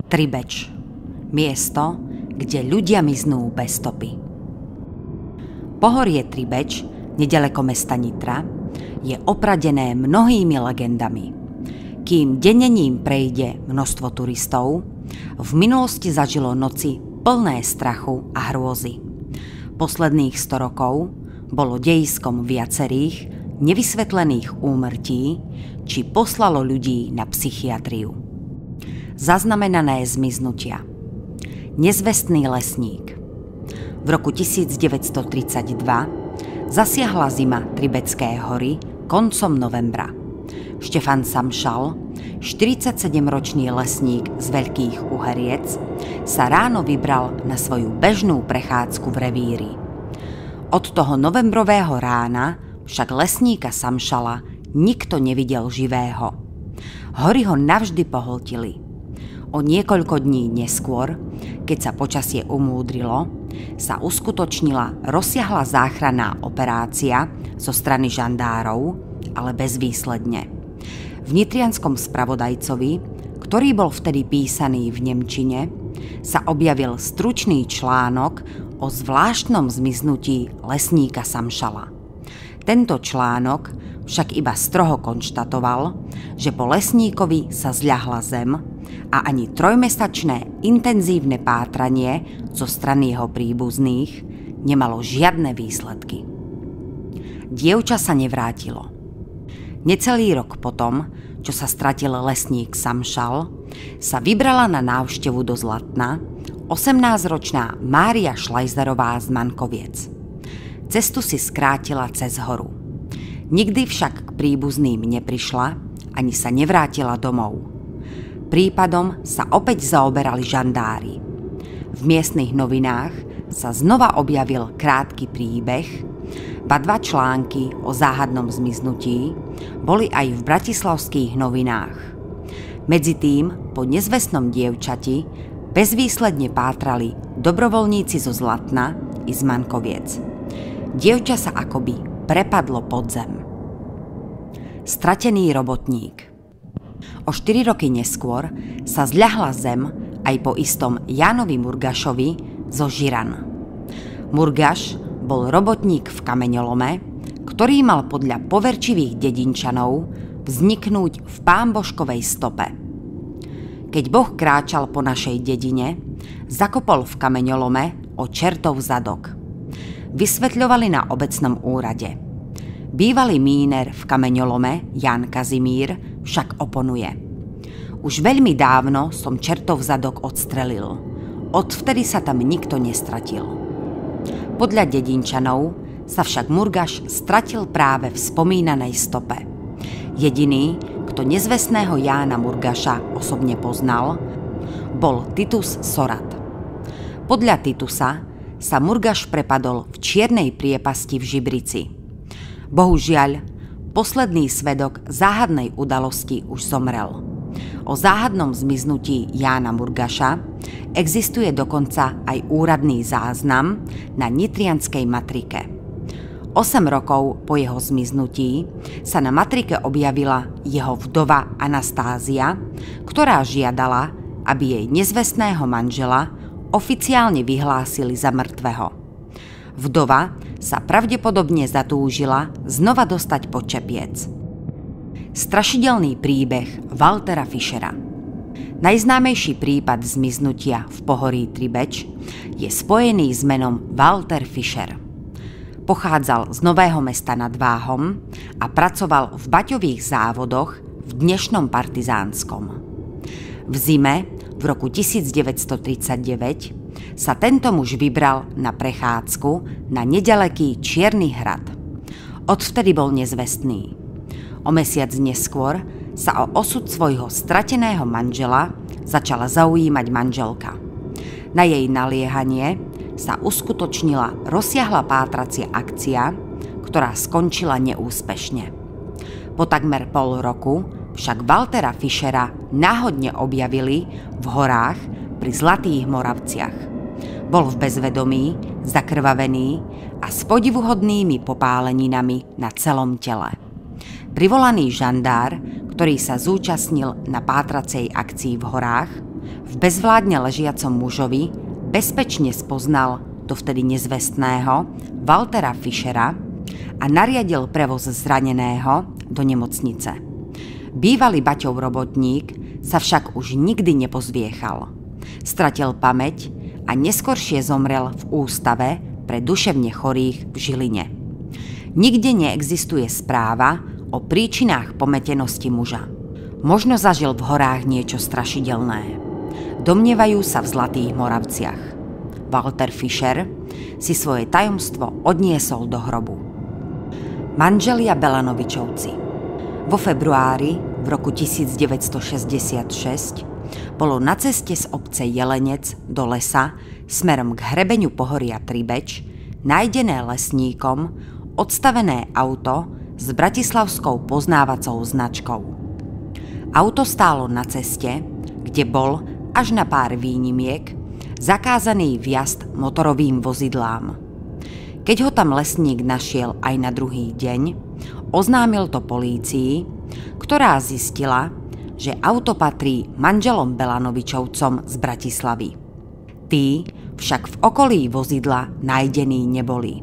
Tribeč. Miesto, kde ľudia miznú bez stopy. Pohorie Tribeč, nedaleko mesta Nitra, je opradené mnohými legendami. Kým denne ním prejde množstvo turistov, v minulosti zažilo noci plné strachu a hrôzy. Posledných 100 rokov bolo dejiskom viacerých nevysvetlených úmrtí, či poslalo ľudí na psychiatriu. Zaznamenané zmiznutia. Nezvestný lesník. V roku 1932 zasiahla zima Tribecké hory koncom novembra. Štefan Samšal, 47-ročný lesník z Veľkých Uheriec, sa ráno vybral na svoju bežnú prechádzku v revíri. Od toho novembrového rána však lesníka Samšala nikto nevidel živého. Hory ho navždy pohltili. O niekoľko dní neskôr, keď sa počasie umúdrilo, sa uskutočnila rozsiahla záchranná operácia zo strany žandárov, ale bezvýsledne. V nitrianskom spravodajcovi, ktorý bol vtedy písaný v nemčine, sa objavil stručný článok o zvláštnom zmiznutí lesníka Samšala. Tento článok však iba stroho konštatoval, že po lesníkovi sa zľahla zem a ani trojmesačné intenzívne pátranie zo strany jeho príbuzných nemalo žiadne výsledky. Dievča sa nevrátilo. Necelý rok potom, čo sa stratil lesník Samšal, sa vybrala na návštevu do Zlatna 18-ročná Mária Šlajzerová z Mankoviec. Cestu si skrátila cez horu. Nikdy však k príbuzným neprišla, ani sa nevrátila domov. Prípadom sa opäť zaoberali žandári. V miestnych novinách sa znova objavil krátky príbeh, ba 2 články o záhadnom zmiznutí boli aj v bratislavských novinách. Medzitým po nezvestnom dievčati bezvýsledne pátrali dobrovoľníci zo Zlatna i z Mankoviec. Dievča sa akoby prepadlo pod zem. Stratený robotník. O 4 roky neskôr sa zľahla zem aj po istom Jánovi Murgašovi zo Žiran. Murgaš bol robotník v kameňolome, ktorý mal podľa poverčivých dedinčanov vzniknúť v Pámboškovej stope. Keď Boh kráčal po našej dedine, zakopol v kameňolome o čertov zadok. Vysvetľovali na obecnom úrade. Bývalý míner v kameňolome Jan Kazimír však oponuje. Už veľmi dávno som čertov zadok odstrelil. Odvtedy sa tam nikto nestratil. Podľa dedinčanov sa však Murgaš stratil práve v spomínanej stope. Jediný, kto nezvestného Jána Murgaša osobne poznal, bol Titus Sorat. Podľa Titusa sa Murgaš prepadol v čiernej priepasti v Žibrici. Bohužiaľ, posledný svedok záhadnej udalosti už zomrel. O záhadnom zmiznutí Jána Murgaša existuje dokonca aj úradný záznam na nitrianskej matrike. 8 rokov po jeho zmiznutí sa na matrike objavila jeho vdova Anastázia, ktorá žiadala, aby jej nezvestného manžela oficiálne vyhlásili za mŕtvého. Vdova sa pravdepodobne zatúžila znova dostať pod čepiec. Strašidelný príbeh Waltera Fischera. Najznámejší prípad zmiznutia v pohorí Tribeč je spojený s menom Walter Fischer. Pochádzal z Nového Mesta nad Váhom a pracoval v baťových závodoch v dnešnom Partizánskom. V zime v roku 1939 sa tento muž vybral na prechádzku na nedaleký Čierny hrad. Odvtedy bol nezvestný. O mesiac neskôr sa o osud svojho strateného manžela začala zaujímať manželka. Na jej naliehanie sa uskutočnila rozsiahla pátracia akcia, ktorá skončila neúspešne. Po takmer pol roku však Waltera Fischera náhodne objavili v horách pri Zlatých Moravciach. Bol v bezvedomí, zakrvavený a s podivuhodnými popáleninami na celom tele. Privolaný žandár, ktorý sa zúčastnil na pátracej akcii v horách, v bezvládne ležiacom mužovi bezpečne spoznal dovtedy nezvestného Waltera Fischera a nariadil prevoz zraneného do nemocnice. Bývalý Baťov robotník sa však už nikdy nepozviechal. Stratil pamäť a neskoršie zomrel v ústave pre duševne chorých v Žiline. Nikde neexistuje správa o príčinách pometenosti muža. Možno zažil v horách niečo strašidelné. Domnievajú sa v Zlatých Moravciach. Walter Fischer si svoje tajomstvo odniesol do hrobu. Manželia Belanovičovci. Vo februári v roku 1966 bolo na ceste z obce Jelenec do lesa smerom k hrebeniu pohoria Tribeč nájdené lesníkom odstavené auto s bratislavskou poznávacou značkou. Auto stálo na ceste, kde bol, až na pár výnimiek, zakázaný vjazd motorovým vozidlám. Keď ho tam lesník našiel aj na druhý deň, oznámil to polícii, ktorá zistila, že auto patrí manželom Belanovičovcom z Bratislavy. Tí však v okolí vozidla nájdení neboli.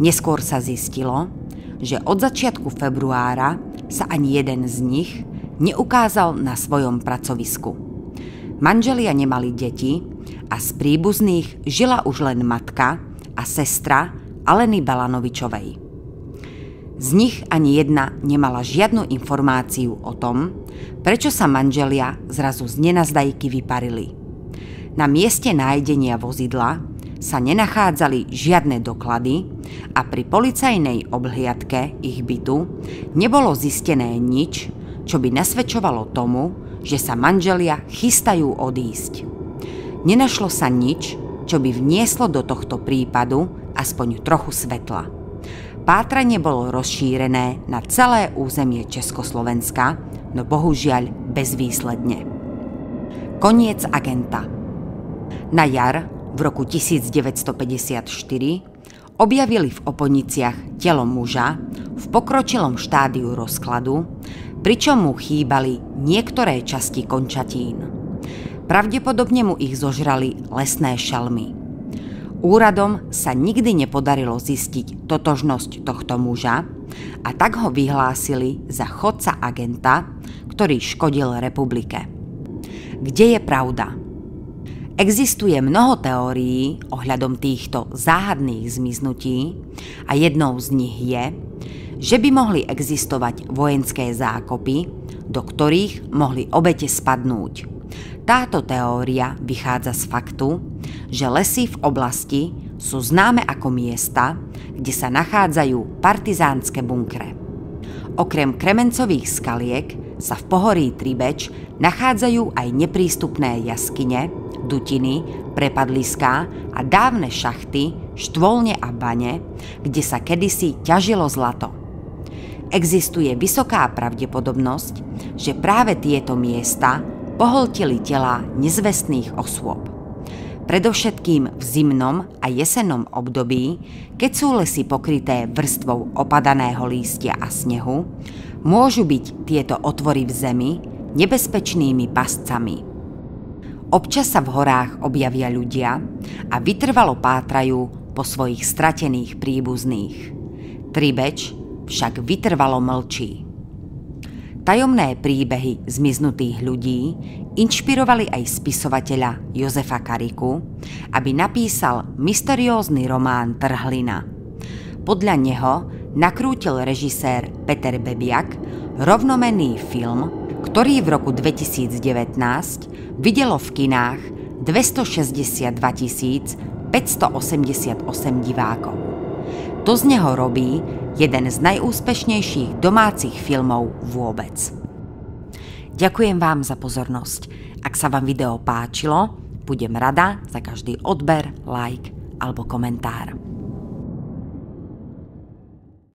Neskôr sa zistilo, že od začiatku februára sa ani jeden z nich neukázal na svojom pracovisku. Manželia nemali deti a z príbuzných žila už len matka a sestra Aleny Belanovičovej. Z nich ani jedna nemala žiadnu informáciu o tom, prečo sa manželia zrazu z nenazdajky vyparili. Na mieste nájdenia vozidla sa nenachádzali žiadne doklady a pri policajnej obhliadke ich bytu nebolo zistené nič, čo by nasvedčovalo tomu, že sa manželia chystajú odísť. Nenašlo sa nič, čo by vnieslo do tohto prípadu aspoň trochu svetla. Pátranie bolo rozšírené na celé územie Československa, no bohužiaľ bezvýsledne. Koniec agenta. Na jar v roku 1954 objavili v Oponiciach telo muža v pokročilom štádiu rozkladu, pričom mu chýbali niektoré časti končatín. Pravdepodobne mu ich zožrali lesné šelmy. Úradom sa nikdy nepodarilo zistiť totožnosť tohto muža a tak ho vyhlásili za chodca agenta, ktorý škodil republike. Kde je pravda? Existuje mnoho teórií ohľadom týchto záhadných zmiznutí a jednou z nich je, že by mohli existovať vojenské zákopy, do ktorých mohli obete spadnúť. Táto teória vychádza z faktu, že lesy v oblasti sú známe ako miesta, kde sa nachádzajú partizánske bunkre. Okrem kremencových skaliek sa v pohorí Tribeč nachádzajú aj neprístupné jaskyne, dutiny, prepadliská a dávne šachty, štvolne a bane, kde sa kedysi ťažilo zlato. Existuje vysoká pravdepodobnosť, že práve tieto miesta pohltili telá nezvestných osôb. Predovšetkým v zimnom a jesennom období, keď sú lesy pokryté vrstvou opadaného lístia a snehu, môžu byť tieto otvory v zemi nebezpečnými pascami. Občas sa v horách objavia ľudia a vytrvalo pátrajú po svojich stratených príbuzných. Tribeč však vytrvalo mlčí. Tajomné príbehy zmiznutých ľudí inšpirovali aj spisovateľa Jozefa Kariku, aby napísal mysteriózny román Trhlina. Podľa neho nakrútil režisér Peter Bebiak rovnomenný film, ktorý v roku 2019 videlo v kinách 262 588 divákov. To z neho robí jeden z najúspešnejších domácich filmov vôbec. Ďakujem vám za pozornosť. Ak sa vám video páčilo, budem rada za každý odber, like alebo komentár.